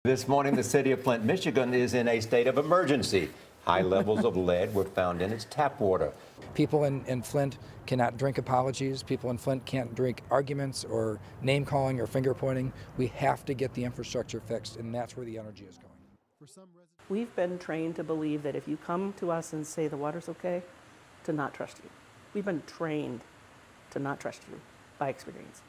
This morning, the city of Flint, Michigan is in a state of emergency. High levels of lead were found in its tap water. People in Flint cannot drink apologies. People in Flint can't drink arguments or name calling or finger pointing. We have to get the infrastructure fixed, and that's where the energy is going. We've been trained to believe that if you come to us and say the water's okay, to not trust you. We've been trained to not trust you by experience.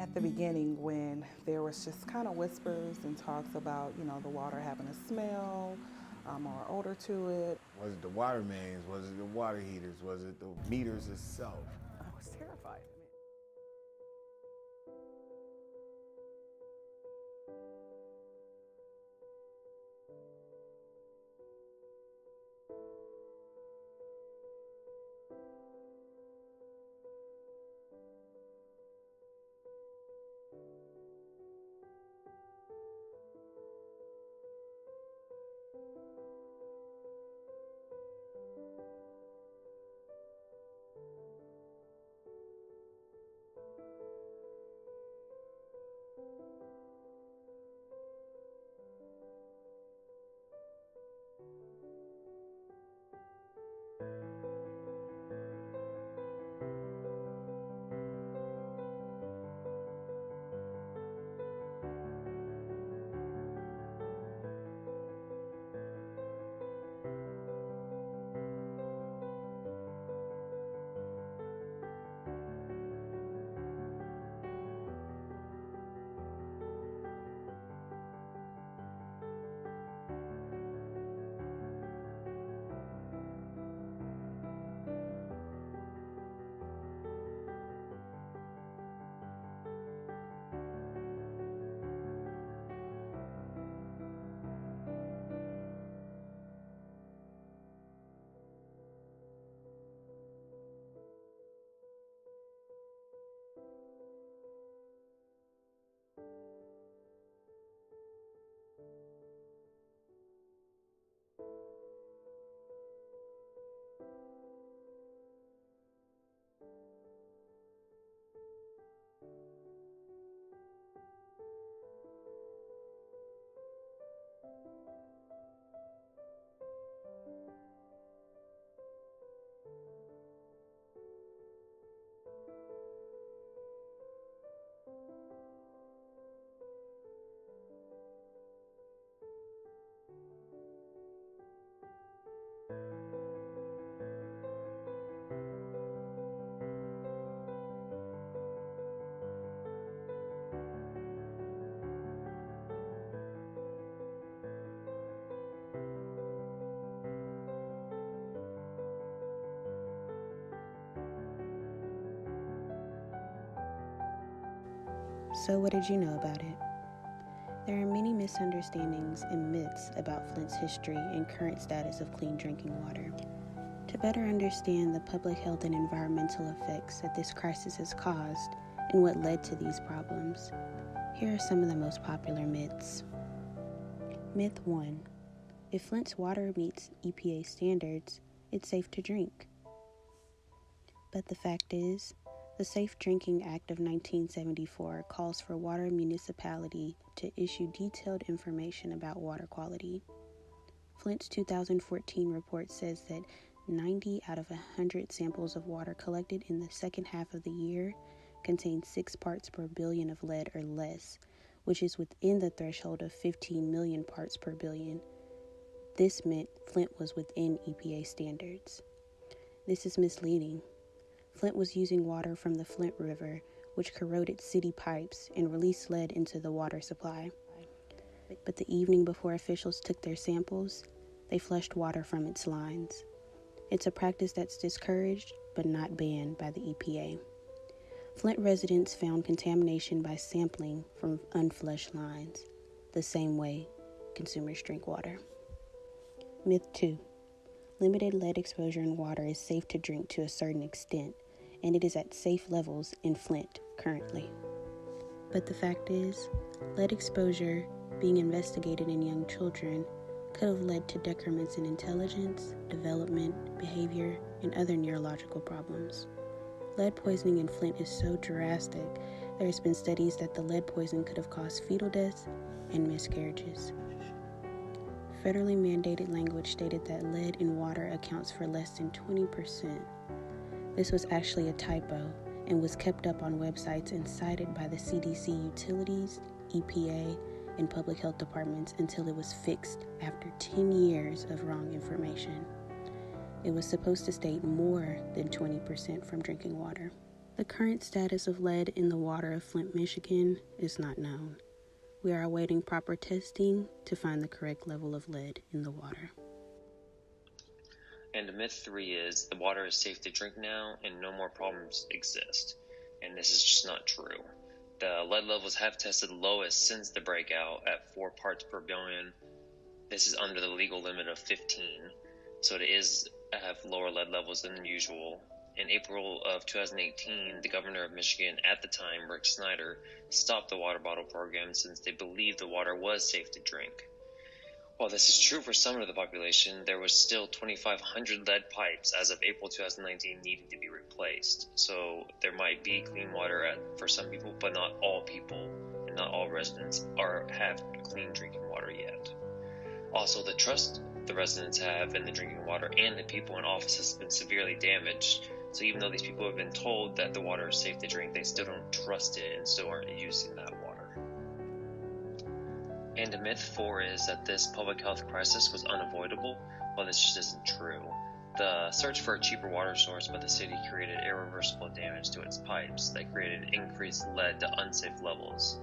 At the beginning, when there was just kind of whispers and talks about, the water having a smell or odor to it. Was it the water mains? Was it the water heaters? Was it the meters itself? I was terrified. So what did you know about it? There are many misunderstandings and myths about Flint's history and current status of clean drinking water. To better understand the public health and environmental effects that this crisis has caused and what led to these problems, here are some of the most popular myths. Myth 1. If Flint's water meets EPA standards, it's safe to drink. But the fact is, the Safe Drinking Act of 1974 calls for water municipality to issue detailed information about water quality. Flint's 2014 report says that 90 out of 100 samples of water collected in the second half of the year contain 6 parts per billion of lead or less, which is within the threshold of 15 million parts per billion. This meant Flint was within EPA standards. This is misleading. Flint was using water from the Flint River, which corroded city pipes and released lead into the water supply. But the evening before officials took their samples, they flushed water from its lines. It's a practice that's discouraged but not banned by the EPA. Flint residents found contamination by sampling from unflushed lines, the same way consumers drink water. Myth 2. Limited lead exposure in water is safe to drink to a certain extent, and it is at safe levels in Flint currently. But the fact is, lead exposure being investigated in young children could have led to decrements in intelligence, development, behavior, and other neurological problems. Lead poisoning in Flint is so drastic, there has been studies that the lead poison could have caused fetal deaths and miscarriages. Federally mandated language stated that lead in water accounts for less than 20%. This was actually a typo and was kept up on websites and cited by the CDC utilities, EPA, and public health departments until it was fixed after 10 years of wrong information. It was supposed to state more than 20% from drinking water. The current status of lead in the water of Flint, Michigan is not known. We are awaiting proper testing to find the correct level of lead in the water. And myth 3 is the water is safe to drink now and no more problems exist. And this is just not true. The lead levels have tested lowest since the breakout at 4 parts per billion. This is under the legal limit of 15, so it is have lower lead levels than usual. In April of 2018, the governor of Michigan at the time, Rick Snyder, stopped the water bottle program since they believed the water was safe to drink. While this is true for some of the population, there was still 2,500 lead pipes as of April 2019 needing to be replaced. So there might be clean water for some people, but not all people and not all residents have clean drinking water yet. Also, the trust the residents have in the drinking water and the people in office has been severely damaged. So even though these people have been told that the water is safe to drink, they still don't trust it and still aren't using that water. And myth 4 is that this public health crisis was unavoidable. Well, this just isn't true. The search for a cheaper water source by the city created irreversible damage to its pipes that created increased lead to unsafe levels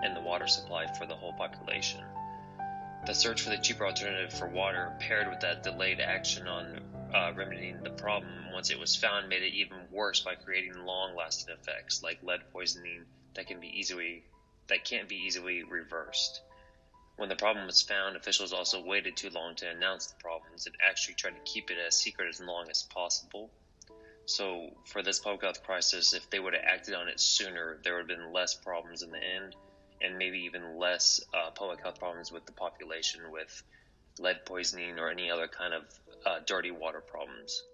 in the water supply for the whole population. The search for the cheaper alternative for water, paired with that delayed action on remedying the problem once it was found, made it even worse by creating long-lasting effects like lead poisoning that can't be easily reversed. When the problem was found, officials also waited too long to announce the problems and actually tried to keep it as secret as long as possible. So for this public health crisis, if they would have acted on it sooner, there would have been less problems in the end, and maybe even less public health problems with the population with lead poisoning or any other kind of dirty water problems.